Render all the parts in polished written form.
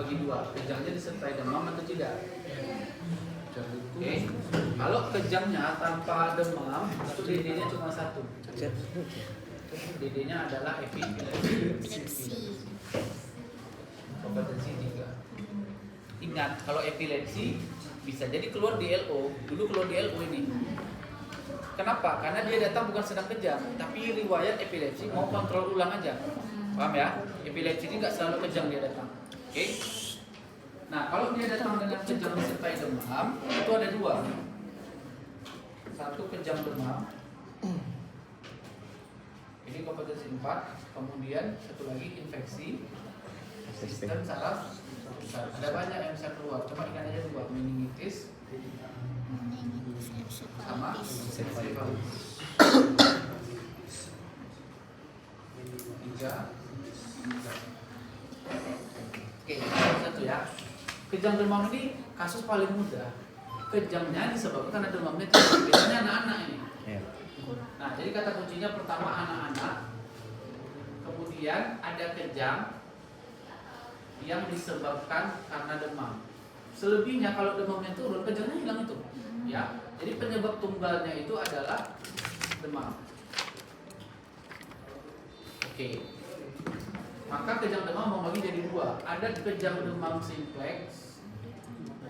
bagi dua, kejangnya disertai demam atau tidak. Oke. Kalau kejangnya tanpa demam, itu DD-nya cuma satu. DD-nya adalah epilepsi. Kompetensi 3. Ingat, kalau epilepsi bisa jadi keluar di LO. Dulu keluar di LO ini. Kenapa? Karena dia datang bukan sedang kejang, tapi riwayat epilepsi mau kontrol ulang aja. Paham ya? Epilepsi ini nggak selalu kejang dia datang. Oke? Nah, kalau dia datang dengan kejang disertai demam, itu ada dua. Satu, kejang demam. Ini kompetensi 4. Kemudian satu lagi infeksi sistem saraf pusat. Ada banyak yang bisa keluar. Cuma ingat aja dua, meningitis sama encephalitis. 3. Oke, satu ya. Kejang demam ini kasus paling mudah. Kejangnya disebabkan karena demamnya tinggi. Biasanya anak-anak ini. Nah, jadi kata kuncinya pertama anak-anak. Kemudian ada kejang yang disebabkan karena demam. Selebihnya kalau demamnya turun, kejangnya hilang itu. Ya. Jadi penyebab tunggalnya itu adalah demam. Oke. Maka kejang demam mau bagi jadi dua. Ada kejang demam simplex,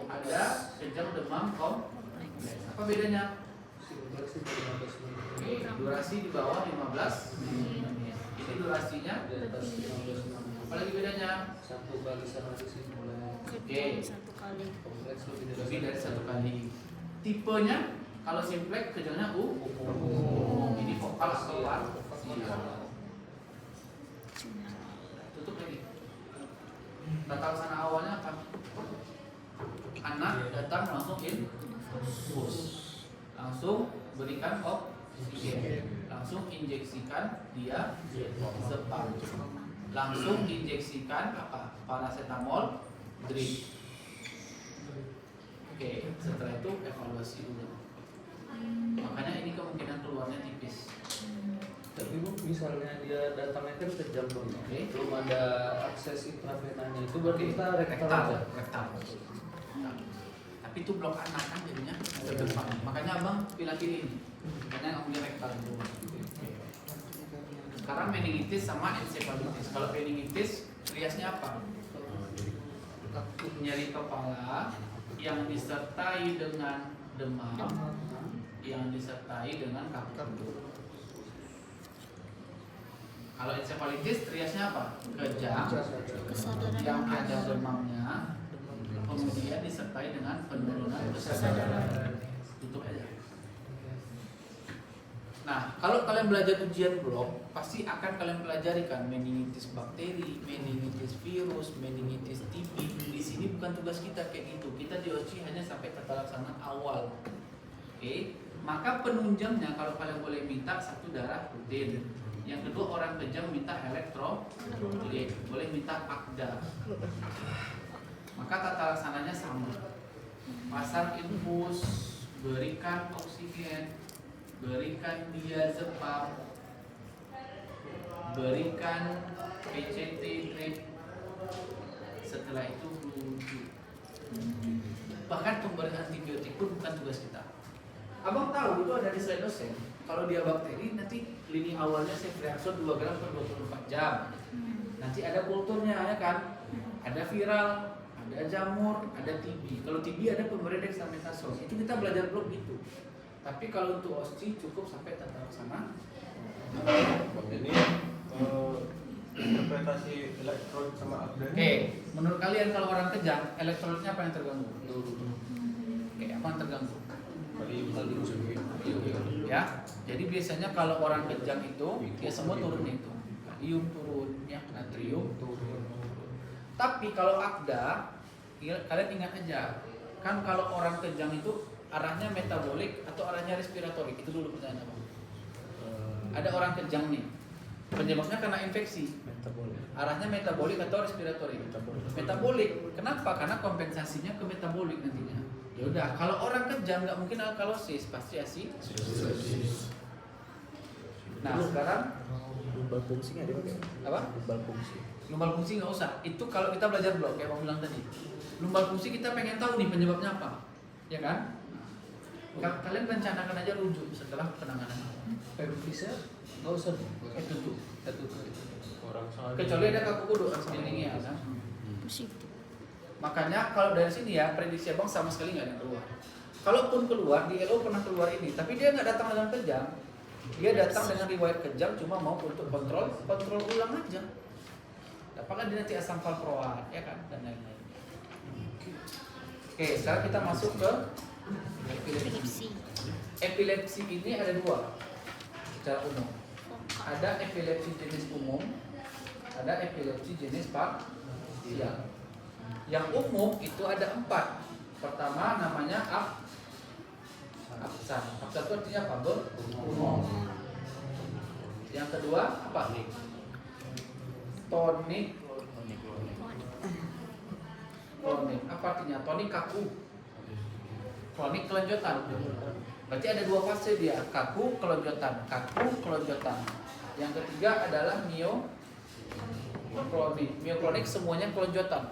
ada kejang demam kompleks. Apa bedanya? Oke, durasi di bawah 15 menit. Ini durasinya. Apalagi bedanya? 1 kali 100 mulai. Oke. 1 kali. Kompleks Lebih dari 1 kali. Tipenya kalau simplex kejangnya ini vokal atau parsial. Tutup lagi. Tata laksana awalnya apa? Anak datang langsung infus, langsung berikan oksigen, langsung injeksikan dia zepam, langsung injeksikan apa? Paracetamol drip. Oke, setelah itu evaluasi dulu. Makanya ini kemungkinan keluarnya tipis. Tapi Bu, misalnya dia datangnya kan kejam dong. Oke. Belum ada akses intravenanya, itu berarti kita rektal aja. Rektal. Tapi itu blok anak kan jadinya ke depan. Makanya abang pilih ini. Makanya nggak punya rektal dulu. Sekarang meningitis sama encephalitis. Kalau meningitis, riasnya apa? Nyeri kepala yang disertai dengan demam, yang disertai dengan kabur. Kalau encephalitis riasnya apa? Kejang yang ada demamnya, kemudian disertai dengan penurunan kesadaran. Tutup aja. Nah, kalau kalian belajar ujian blok, pasti akan kalian pelajari kan meningitis bakteri, meningitis virus, meningitis TB. Di sini bukan tugas kita kayak gitu. Kita di OSCE hanya sampai tata laksana awal. Oke, maka penunjangnya kalau kalian boleh minta satu darah rutin. Yang kedua orang kejang minta elektrolit, boleh minta akda. Maka tata laksananya sama. Pasang infus, berikan oksigen, berikan diazepam, berikan PCT drip. Setelah itu rujuk. Bahkan pemberian antibiotik pun bukan tugas kita. Abang tahu itu ada di slide dosen. Kalau dia bakteri nanti lini awalnya ceftriaxone 2 gram per 24 jam. Nanti ada kulturnya ya kan. Ada viral, ada jamur, ada TB. Kalau TB ada pemberian dexamethasone. Itu kita belajar blok gitu. Tapi kalau untuk OSCE cukup sampai tata laksana. Ini interpretasi elektrolit sama akda. Oke, menurut kalian kalau orang kejang, elektrolitnya apa yang terganggu? Oke, apa yang terganggu? Ya, jadi biasanya kalau orang kejang itu ya semua turun itu, kalium turun, ya natrium turun. Tapi kalau akda, kalian ingat aja, kan kalau orang kejang itu arahnya metabolik atau arahnya respiratorik, itu dulu pertanyaan apa? Ada orang kejang nih, penyebabnya karena infeksi, arahnya metabolik atau respiratorik? Metabolik. Kenapa? Karena kompensasinya ke metabolik nantinya. Ya udah, kalau orang kejang nggak mungkin alkalosis, pasti asid. Nah sekarang Lumbal fungsi nggak dipakai? Apa? Lumbal fungsi. Lumbal fungsi nggak usah. Itu kalau kita belajar blok kayak Bang bilang tadi. Lumbal fungsi kita pengen tahu nih penyebabnya apa, ya kan? Kalian rencanakan aja rujuk setelah penanganan. Kayak bisa nggak usah Tutup. Orang salah. Kecuali ada kaku kudu screeningnya kan. Positif. Makanya kalau dari sini ya prediksi abang sama sekali nggak ada keluar. Kalaupun keluar di LO pernah keluar ini, tapi dia nggak datang dengan kejang. Dia datang dengan riwayat kejang cuma mau untuk kontrol ulang aja. Apakah dia nanti asam valproat ya kan dan lain-lain. Oke, sekarang kita masuk ke epilepsi. Epilepsi ini ada dua secara umum. Ada epilepsi jenis umum, ada epilepsi jenis parsial. Yang umum itu ada 4. Pertama namanya absen. Absen itu artinya apa? Berumum. Yang kedua apa? Tonik. Tonik. Apa artinya? Tonik kaku. Kronik kelonjotan. Berarti ada 2 fase dia, kaku kelonjotan. Yang ketiga adalah mioklonik. Mioklonik semuanya kelonjotan.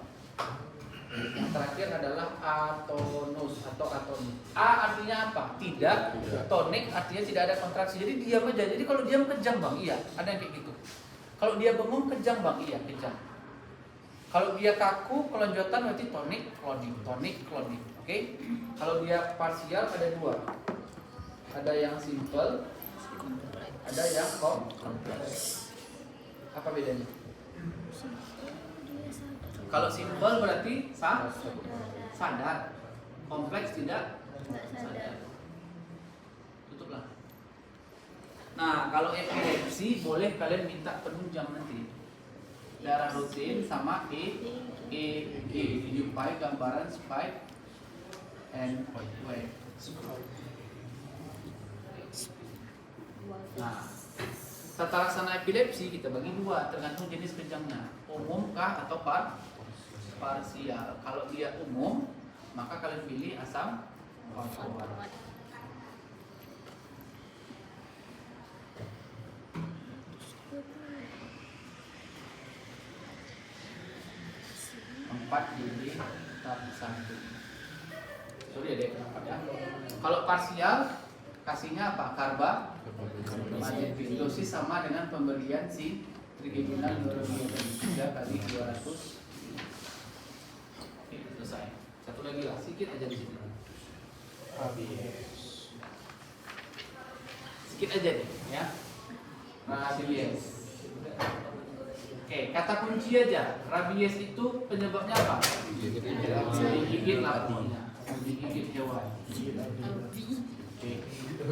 Yang terakhir adalah atonus atau atonik. A artinya apa? Tidak. Tonik artinya tidak ada kontraksi. Jadi diam aja. Jadi kalau diam kejang bang, iya. Ada yang kayak gitu. Kalau dia bengong kejang bang, iya kejang. Kalau dia kaku kelonjotan berarti tonik klonik. Oke? Kalau dia parsial ada 2. Ada yang simple, ada yang kompleks. Apa bedanya? Kalau simple berarti sadar. Kompleks tidak sadar. Tutuplah. Nah, kalau epilepsi boleh kalian minta penunjang nanti. Darah rutin sama EEG dijumpai gambaran spike and wave. Nah, tata laksana epilepsi kita bagi 2 tergantung jenis kejangnya. Umum kah atau parsial. Kalau dia umum, maka kalian pilih asam valproat. Jadi tahap 1. Sorry ya dek. Kalau parsial kasihnya apa? Karbamazepin. Dosis sama dengan pemberian si trigeminal neurobiologis 3 kali 200. Oke, selesai. Satu lagi lah, sedikit aja di sini. Sedikit aja nih, ya. Rabies. Oke, kata kunci aja. Rabies itu penyebabnya apa? Digigit laparnya, digigit hewan. Oke.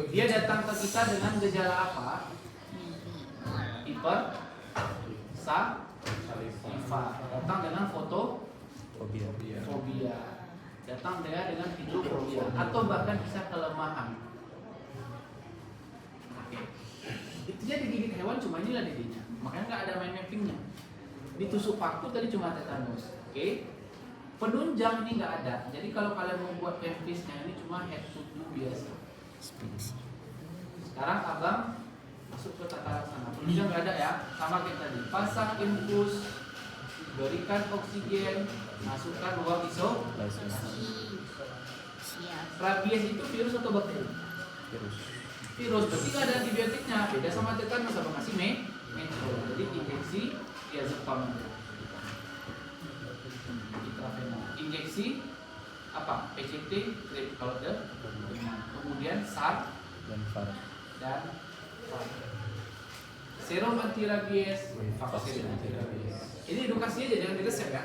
Dia datang ke kita dengan gejala apa? Hipersalivia. Datang dengan fobia. Datang dengan hidrofobia atau bahkan bisa kelemahan. Oke. Intinya digigit hewan cuma inilah didinya. Makanya nggak ada main mappingnya. Ditusuk paku tadi cuma tetanus. Oke. Penunjang ini nggak ada. Jadi kalau kalian mau buat pemvisnya ini cuma head to toe biasa. Sekarang abang masuk ke tata laksana. Penunjang nggak ada ya. Sama kayak tadi. Pasang infus, berikan oksigen, masukkan uang isolasi. Rabies itu virus atau bakteri? Virus. Berarti nggak ada antibiotiknya. Beda sama tetanus sama ngasih metro. Jadi injeksi diazepam. Injeksi apa? PCT, trip kalau kemudian SAR dan VAR. Serum anti rabies, vaksin anti rabies. Ini edukasi aja, jangan diresep ya.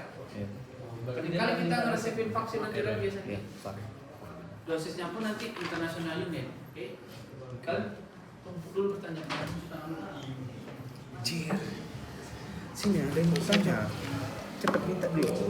Kali kita ngeresepin vaksin anti rabies nanti. Dosisnya pun nanti internasionalin ya. Oke. Kalian tumpuk dulu pertanyaan. Sini ada yang bertanya. Cepat minta dulu.